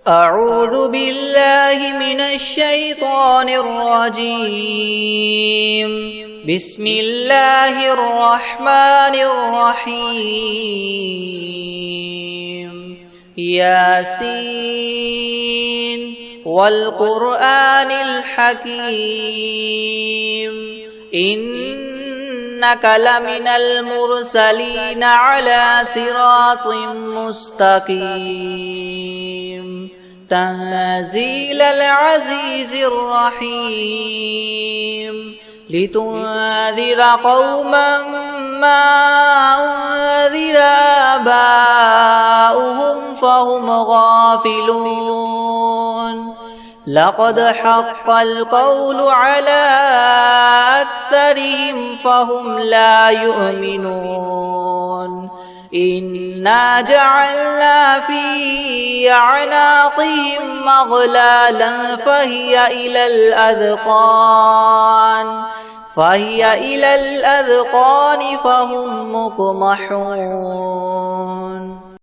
أعوذ بالله من الشيطان الرجيم. بسم الله الرحمن الرحيم. ياسين والقرآن الحكيم إنك لمن المرسلين على صراط مستقيم تنزيل العزيز الرحيم لتنذر قوما ما أنذر آباؤهم فهم غافلون لقد حق القول على أكثرهم فهم لا يؤمنون إنا جعلنا في أعناقهم أغلالا فهي إلى الأذقان فهم مقمحون